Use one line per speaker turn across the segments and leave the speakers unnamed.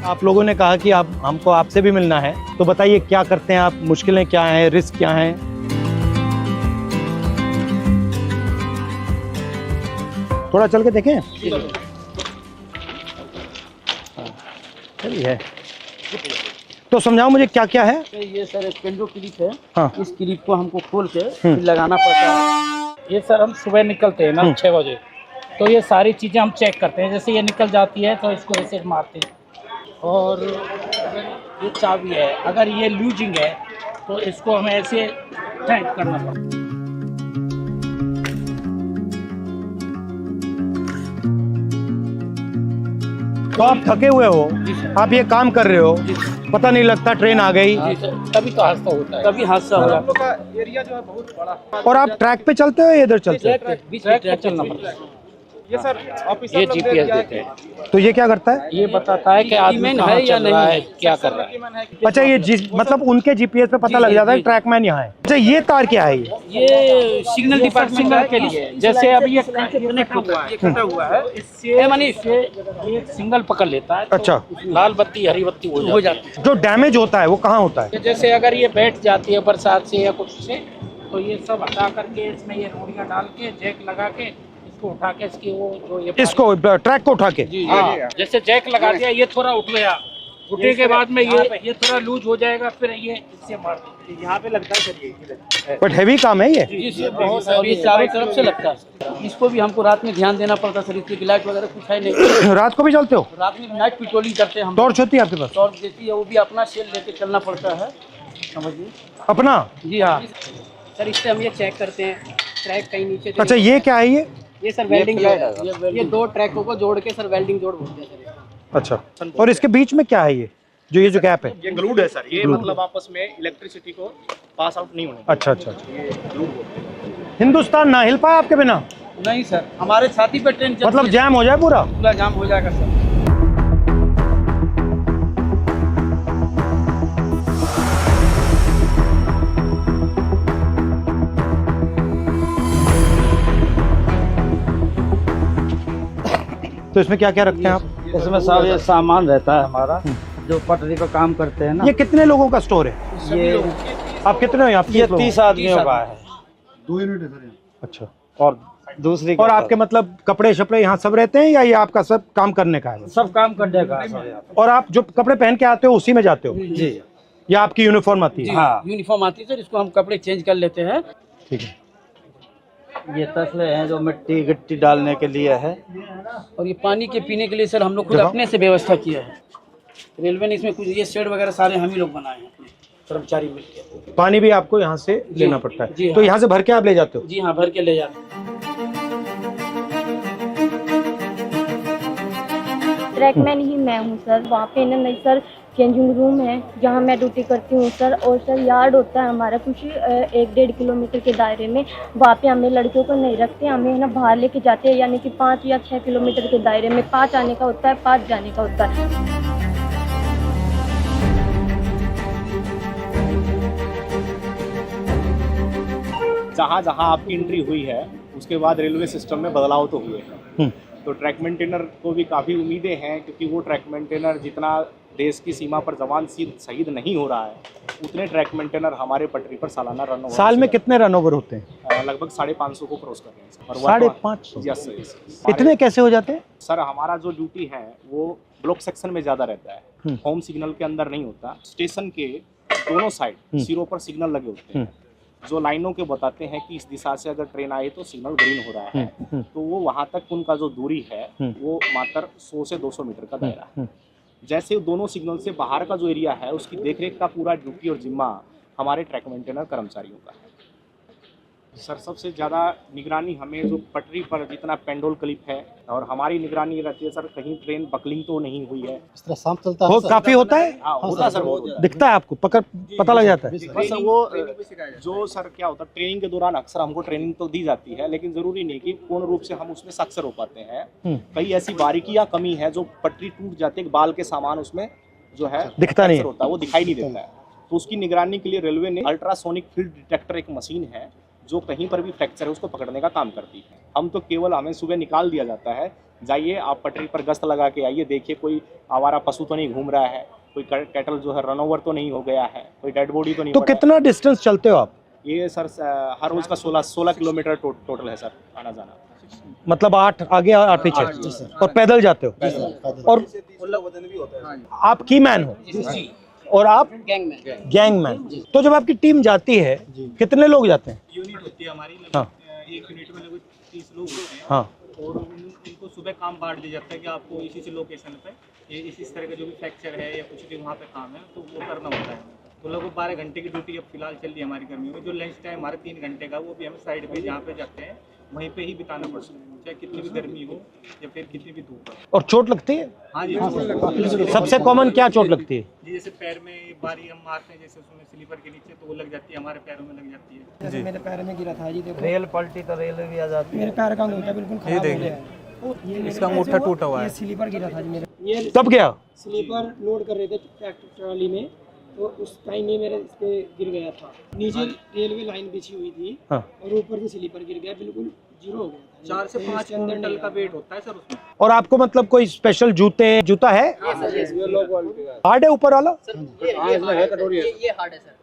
आप लोगों ने कहा कि आप हमको आपसे भी मिलना है, तो बताइए क्या करते हैं आप, मुश्किलें क्या हैं, रिस्क क्या हैं? थोड़ा चल के देखें। चलिए है, तो समझाओ मुझे क्या क्या है।
ये सर स्पेंडो क्लिप है।
हाँ।
इस क्लिप को हमको खोल के फिर लगाना पड़ता है। ये सर हम सुबह निकलते हैं ना 6 बजे, तो ये सारी चीज़ें हम चेक करते हैं। जैसे ये निकल जाती है तो इसको ऐसे मारते हैं। और ये चाबी है, अगर ये लूजिंग है तो इसको हमें ऐसे टाइट करना पड़ता है।
तो आप थके हुए हो, आप ये काम कर रहे हो, पता नहीं लगता ट्रेन आ गई,
तभी तो हादसा होता है, तभी हादसा हो जाता है।
एरिया जो है बहुत बड़ा।
और आप ट्रैक पे चलते हो या इधर चलते हो?
बीच में ट्रैक चलना पड़ता है।
ये सर ऑफिस
ये जीपीएस देते हैं।
तो ये क्या करता है?
ये बताता है कि आदमी है या नहीं है, क्या कर रहा है।
अच्छा, ये मतलब उनके जीपीएस पे पता लग जाता है ट्रैकमैन यहाँ है। अच्छा, ये तार क्या है?
ये सिग्नल डिपार्टमेंट के लिए। जैसे अभी ये कनेक्ट हुआ है, कटा हुआ है, इससे एक सिंगल पकड़ लेता है।
अच्छा,
लाल बत्ती हरी बत्ती हो जाती है।
जो डैमेज होता है वो कहाँ होता है?
जैसे अगर ये बैठ जाती है बरसात से या कुछ से, तो ये सब हटा करके इसमें ये रोड़ियाँ डाल के जैक लगा के इसको उठा के इसकी वो जो ये
इसको ट्रैक को उठा के?
हाँ, जैसे जैक लगा दिया, ये थोड़ा उठ गया, उठने के बाद में ये थोड़ा लूज हो जाएगा, फिर ये इससे मार देते। यहाँ पे लगता है सर ये।
बट हैवी काम है ये।
जी बहुत, और ये चारों तरफ से लगता है। इसको भी हमको रात में ध्यान देना पड़ता है सर, इसकी लाइट वगैरह कुछ है नहीं।
रात को भी चलते हो?
रात में नाइट पेट्रोलिंग करते हैं हम।
टॉर्च होती है आपके पास?
टॉर्च देती है, वो भी अपना सेल लेके चलना पड़ता है, समझिए।
अपना?
जी हाँ सर, इससे हम ये चेक करते हैं ट्रैक कहीं नीचे।
अच्छा, ये क्या है?
ये सर वेल्डिंग है। ये दो ट्रैकों को जोड़ के सर वेल्डिंग जोड़ बोलते हैं सर।
अच्छा, और इसके बीच में क्या है ये जो गैप है?
ये ग्लूड है सर, ये मतलब आपस में इलेक्ट्रिसिटी को पास आउट नहीं होने।
अच्छा अच्छा अच्छा। हिंदुस्तान ना हिल पाया आपके बिना?
नहीं सर, हमारे छाती पे ट्रेन
मतलब जैम हो जाए पूरा?
पूरा जाम हो जाएगा सर।
तो इसमें क्या क्या रखते हैं आप?
इसमें सब ये सामान रहता है हमारा, जो पटरी पर काम करते हैं ना।
ये कितने लोगों का स्टोर है?
ये
आप कितने हो यहाँ?
ये 30 आदमियों का है।
2 यूनिट है सर।
अच्छा,
और दूसरी
और आपके मतलब कपड़े शपड़े यहाँ सब रहते हैं या ये आपका सब काम करने का है?
सब काम करने का है।
और आप जो कपड़े पहन के आते हो उसी में जाते हो
जी,
या आपकी यूनिफॉर्म आती है?
हाँ यूनिफॉर्म आती है सर, इसको हम कपड़े चेंज कर लेते हैं।
ठीक है।
ये तसले हैं जो मिट्टी गिट्टी डालने के लिए है, और ये पानी के पीने के लिए सर हम लोग खुद अपने से व्यवस्था किया है। रेलवे ने इसमें कुछ ये शेड वगैरह सारे हम ही लोग बनाए हैं, अपने कर्मचारी मिलकर।
पानी भी आपको यहाँ से लेना पड़ता है?
जी
तो यहाँ से भर के आप ले जाते हो?
जी हाँ, भर के ले जाते हैं।
ट्रैकमैन ही मैं हूँ सर। वहाँ पे ना नहीं सर, चेंजिंग रूम है जहाँ मैं ड्यूटी करती हूँ सर। और सर यार्ड होता है हमारा कुछ 1-1.5 किलोमीटर के दायरे में। वहाँ पे हमें लड़कियों को नहीं रखते, हमें ना बाहर लेके जाते हैं, यानी कि 5 या 6 किलोमीटर के दायरे में 5 आने का होता है, 5 जाने का होता है।
जहाँ जहाँ आपकी एंट्री हुई है उसके बाद रेलवे सिस्टम में बदलाव तो हुए हैं। तो ट्रैक मेंटेनर को भी काफ़ी उम्मीदें हैं, क्योंकि वो ट्रैक मेंटेनर जितना देश की सीमा पर जवान शहीद नहीं हो रहा है, उतने ट्रैक मेंटेनर हमारे पटरी पर सालाना रन ओवर।
साल में कितने रन ओवर होते हैं?
लगभग 550 को क्रॉस कर रहे हैं सर।
550?
Yes sir.
इतने कैसे हो जाते हैं
सर? हमारा जो ड्यूटी है वो ब्लॉक सेक्शन में ज़्यादा रहता है, होम सिग्नल के अंदर नहीं होता। स्टेशन के दोनों साइड सिरों पर सिग्नल लगे होते हैं, जो लाइनों के बताते हैं कि इस दिशा से अगर ट्रेन आई तो सिग्नल ग्रीन हो रहा है। तो वो वहाँ तक उनका जो दूरी है वो मात्र 100 से 200 मीटर का दायरा है। जैसे दोनों सिग्नल से बाहर का जो एरिया है उसकी देखरेख का पूरा ड्यूटी और जिम्मा हमारे ट्रैक मेंटेनर कर्मचारियों का है। सर सबसे ज़्यादा निगरानी हमें जो पटरी पर जितना पेंडोल क्लिप है, और हमारी निगरानी रहती है सर, कहीं ट्रेन बकलिंग तो नहीं हुई है।
इस तरह शाम चलता
वो
है
काफी होता है?
हाँ होता है सर, बहुत
दिखता है आपको? पता लग जाता है?
बस वो जो सर क्या होता है, ट्रेनिंग के दौरान अक्सर हमको ट्रेनिंग तो दी जाती है, लेकिन जरूरी नहीं कि पूर्ण रूप से हम उसमें सक्सेस हो पाते हैं। कई ऐसी बारीकियां कमी है जो पटरी टूट जाती है, बाल के सामान उसमें जो है
दिखता नहीं
होता है, वो दिखाई नहीं देता है। तो उसकी निगरानी के लिए रेलवे ने अल्ट्रासोनिक फील्ड डिटेक्टर एक मशीन है जो कहीं पर भी फ्रैक्चर है उसको पकड़ने का काम करती है। हम तो केवल, हमें सुबह निकाल दिया जाता है, जाइए आप पटरी पर गश्त लगा के आइए, देखिए कोई आवारा पशु तो नहीं घूम रहा है, कोई कैटल जो है रन ओवर तो नहीं हो गया है, कोई डेड बॉडी तो नहीं
तो
पड़ा है।
कितना डिस्टेंस चलते हो आप?
ये सर हर रोज का 16 किलोमीटर टोटल है सर आना जाना।
मतलब 8 आगे 8 पीछे, और पैदल जाते हो? और आप की मैन हो और आप गैंगमैन। तो जब आपकी टीम जाती है कितने लोग जाते हैं?
यूनिट होती है हमारी,
हाँ
एक यूनिट में लगभग 30 लोग होते हैं।
हाँ।
और इनको सुबह काम बांट दिया जाता है कि आपको इसी लोकेशन पे ये इस तरह का जो भी फ्रैक्चर है या कुछ भी वहाँ पे काम है तो वो करना होता है। तो लगभग 12 घंटे की ड्यूटी अब फिलहाल चल रही है हमारी गर्मियों में। जो लंच टाइम हमारे 3 घंटे का, वो भी हमें साइड पे जहाँ पे जाते हैं वहीं पे ही बिताना पड़ता है, चाहे कितनी भी गर्मी हो या फिर कितनी भी धूप हो।
और चोट लगती है?
हाँ जी,
सबसे कॉमन क्या चोट लगती है?
जी जैसे पैर में बारी हम मारते हैं, जैसे उसमें स्लीपर के नीचे, तो वो लग जाती है, हमारे पैरों में लग जाती है।
जैसे मेरे पैर में गिरा था जी, देखो
रेल पलटी तो रेल भी आ जाती है।
मेरे पैर का अंगूठा बिल्कुल खराब हो गया है। ये
इसका अंगूठा टूटा हुआ है।
ये स्लीपर गिरा था जी मेरे। ये
कब गया?
स्लीपर लोड कर रहे थे ट्रैक्टर ट्रॉली में, तो उस टाइम ये मेरे इस पे गिर गया था। नीचे रेलवे लाइन बिछी हुई थी
हाँ।
और ऊपर से स्लीपर गिर गया, बिल्कुल जीरो हो गया था।
4 से 5 क्विंटल का वेट होता है सर उसमें।
और आपको मतलब कोई स्पेशल जूता है? हार्ड है ऊपर वाला?
ये हार्ड है सर,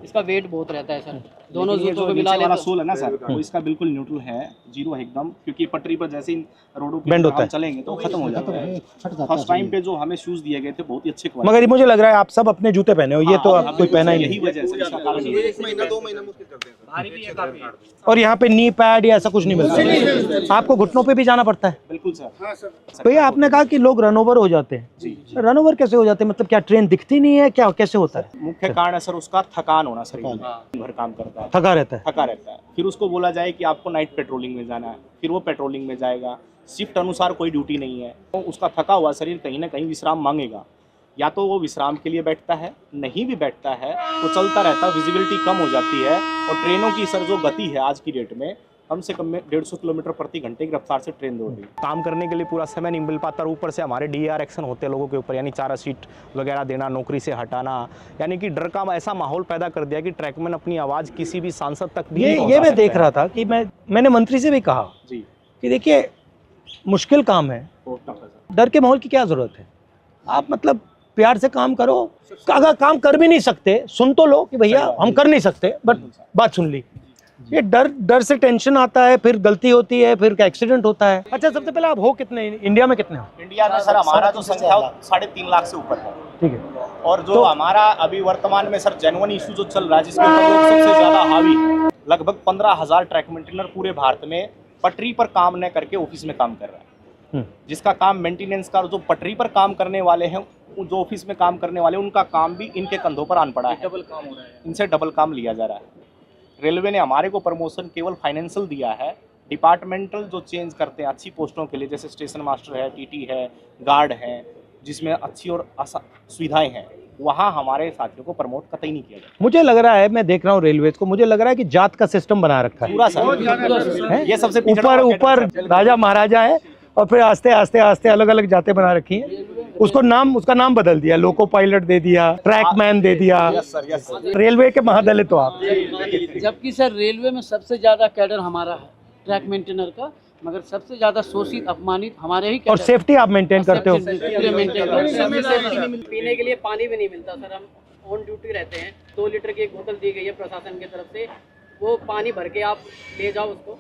इसका वेट बहुत रहता है सर। दोनों जूतों को मिला
वाला सोल है ना सर, वो इसका बिल्कुल न्यूट्रल है, जीरो है एकदम, क्योंकि पटरी पर जैसे इन रोडों पे
Bend होता है।
चलेंगे तो खत्म हो जाता है। फर्स्ट टाइम पे जो हमें शूज दिए गए थे बहुत ही अच्छे क्वालिटी।
मगर ये मुझे लग रहा है आप सब अपने जूते पहने हो, ये तो आप कोई पहना ही
यही
नहीं।
वजह है सर, इसका कारण यही है।
1 महीना 2 महीना मुश्किल चलते हैं सर।
भारी भी है काफी।
और यहाँ पे नी पैड या ऐसा कुछ नहीं मिलता? आपको घुटनों पे भी जाना पड़ता है?
बिल्कुल सर।
भैया आपने कहा कि लोग रन ओवर हो जाते हैं, रन ओवर कैसे हो जाते हैं? मतलब क्या ट्रेन दिखती नहीं है, क्या कैसे होता है?
मुख्य कारण है सर उसका थकान होना, शरीर में भर काम करता है,
थका रहता है।
थका रहता है। फिर उसको बोला जाए कि आपको नाइट पेट्रोलिंग में जाना है, फिर वो पेट्रोलिंग में जाएगा, शिफ्ट अनुसार कोई ड्यूटी नहीं है, तो उसका थका हुआ शरीर कहीं ना कहीं विश्राम मांगेगा। या तो वो विश्राम के लिए बैठता है, नहीं भी बैठता है तो चलता रहता है, विजिबिलिटी कम हो जाती है। और ट्रेनों की सर जो गति है आज की डेट में, कम से कम में 150 किलोमीटर प्रति घंटे की रफ्तार से ट्रेन दौड़ रही है। काम करने के लिए पूरा समय नहीं मिल पाता, और ऊपर से हमारे DAR एक्शन होते हैं लोगों के ऊपर, यानी चारा सीट वगैरह देना, नौकरी से हटाना, यानी कि डर का ऐसा माहौल पैदा कर दिया कि ट्रैकमैन अपनी आवाज़ किसी भी सांसद तक भी नहीं
ये
पहुंचा
मैं
सकता
देख
है।
रहा था कि मैंने मंत्री से भी कहा
जी,
कि देखिए मुश्किल काम है,
बहुत टफ है सर।
डर के माहौल की क्या जरूरत है? आप मतलब प्यार से काम करो। अगर काम कर भी नहीं सकते, सुन तो लो कि भैया हम कर नहीं सकते, बट बात सुन ली। ये डर से टेंशन आता है, फिर गलती होती है, फिर एक्सीडेंट होता है। अच्छा, सबसे पहले आप हो कितने इंडिया में? कितने हो
इंडिया में सर हमारा जो संख्या है 3.5 लाख से ऊपर है।
ठीक है।
और जो हमारा अभी वर्तमान में सर जेन्युइन इशू जो चल रहा है, जिसके ऊपर लोग सबसे ज्यादा हावी, लगभग 15,000 ट्रैक मेंटेनर पूरे भारत में पटरी पर काम न करके ऑफिस में काम कर रहा है। जिसका काम मेंटेनेंस का, जो पटरी पर काम करने वाले हैं, जो ऑफिस में काम करने वाले, उनका काम भी इनके कंधों पर आन पड़ा है, डबल काम हो रहा है, इनसे डबल काम लिया जा रहा है। रेलवे ने हमारे को प्रमोशन केवल फाइनेंशियल दिया है, डिपार्टमेंटल जो चेंज करते हैं अच्छी पोस्टों के लिए, जैसे स्टेशन मास्टर है, TT है, गार्ड है, जिसमें अच्छी और सुविधाएं हैं, वहाँ हमारे साथियों को प्रमोट कतई नहीं किया जाता।
मुझे लग रहा है, मैं देख रहा हूँ रेलवेज को, मुझे लग रहा है कि जात का सिस्टम बना रखा है
पूरा सर, ये सबसे
ऊपर राजा महाराजा है, और फिर आस्ते आस्ते आस्ते अलग अलग जातें बना रखी हैं। उसका नाम बदल दिया, लोको पायलट दे दिया, ट्रैकमैन दे दिया। रेलवे के महादलित हो आप।
जबकि सर रेलवे में सबसे ज्यादा कैडर हमारा है ट्रैक मेंटेनर का, मगर सबसे ज्यादा शोषित अपमानित हमारे ही
और सेफ्टी आप मेंटेन करते हो?
पीने के लिए पानी भी नहीं मिलता सर, हम ऑन ड्यूटी रहते हैं। 2 लीटर की एक बोतल दी गई है प्रशासन की तरफ से, वो पानी भर के आप ले जाओ उसको,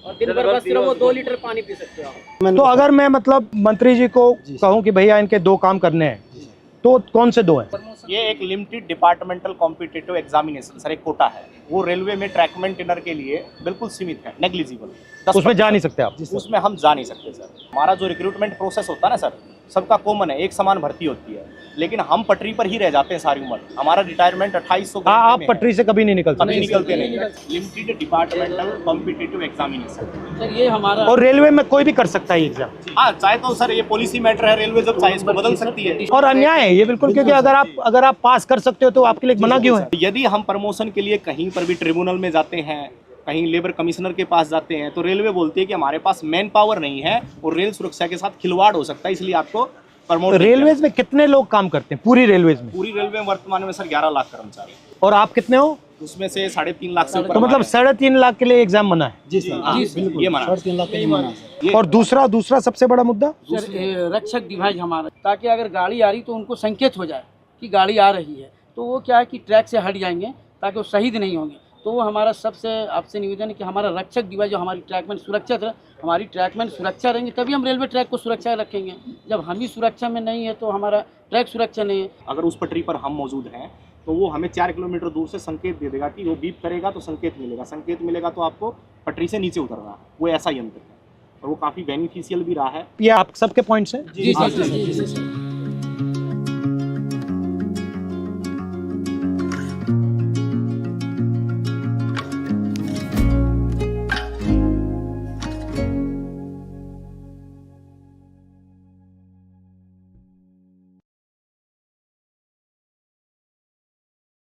और दिन भर बस सिर्फ वो 2 लीटर पानी पी सकते हो आप।
तो अगर मैं मतलब मंत्री जी को कहूँ कि भैया इनके 2 काम करने हैं, तो कौन से 2 हैं?
ये एक limited departmental competitive examination sir, एक कोटा है, वो रेलवे में ट्रैक मेंटेनर के लिए बिल्कुल सीमित है, नेग्लिजिबल।
उसमें जा नहीं सकते आप?
उसमें हम जा नहीं सकते सर। हमारा जो रिक्रूटमेंट प्रोसेस होता है ना सर, सबका कॉमन है, एक समान भर्ती होती है, लेकिन हम पटरी पर ही रह जाते हैं सारी उम्र। हमारा रिटायरमेंट 2800।
आप पटरी से कभी नहीं निकलते?
कभी निकलते नहीं। Limited departmental competitive examination
sir ये हमारा,
और रेलवे में कोई भी कर सकता है एग्जाम?
हाँ, चाहे तो सर ये पॉलिसी मैटर है, रेलवे जब चाहे इसको बदल सकती है।
और अन्याय है ये बिल्कुल, क्योंकि अगर आप पास कर सकते हो तो आपके लिए मना क्यों है?
यदि हम प्रमोशन के लिए कहीं पर भी ट्रिब्यूनल में जाते हैं, कहीं लेबर कमिश्नर के पास जाते हैं, तो रेलवे बोलती है कि हमारे पास मैन पावर नहीं है और रेल सुरक्षा के साथ खिलवाड़ हो सकता है, इसलिए आपको प्रमोट
रेलवेज में कितने लोग काम करते हैं पूरी रेलवेज में?
पूरी रेलवे में वर्तमान में सर 11 लाख कर्मचारी,
और आप कितने हो?
उसमें से 3.5 लाख से ऊपर
तो मतलब
हमारे
3.5 लाख के लिए एग्जाम मना है।
जी सर
हाँ, ये मना है।
3.5 लाख का ही माना है सर।
ये
और दूसरा सबसे बड़ा मुद्दा
सर रक्षक डिवाइस हमारा, ताकि अगर गाड़ी आ रही तो उनको संकेत हो जाए कि गाड़ी आ रही है, तो वो क्या है कि ट्रैक से हट जाएंगे ताकि वो शहीद नहीं होंगे। तो वो हमारा सबसे आपसे निवेदन है कि हमारा रक्षक डिवाइस जो हमारी ट्रैकमैन सुरक्षित है, हमारी ट्रैकमैन सुरक्षा रहेंगे तभी हम रेलवे ट्रैक को सुरक्षा रखेंगे। जब हम ही सुरक्षा में नहीं है तो हमारा ट्रैक सुरक्षा नहीं है।
अगर उस पटरी पर हम मौजूद हैं तो वो हमें 4 किलोमीटर दूर से संकेत दे देगा कि वो बीप करेगा तो संकेत मिलेगा तो आपको पटरी से नीचे उतरना है। वो ऐसा यंत्र है और वो काफ़ी बेनिफिशियल भी रहा है।
ये आप सबके पॉइंट्स हैं?
जी सर।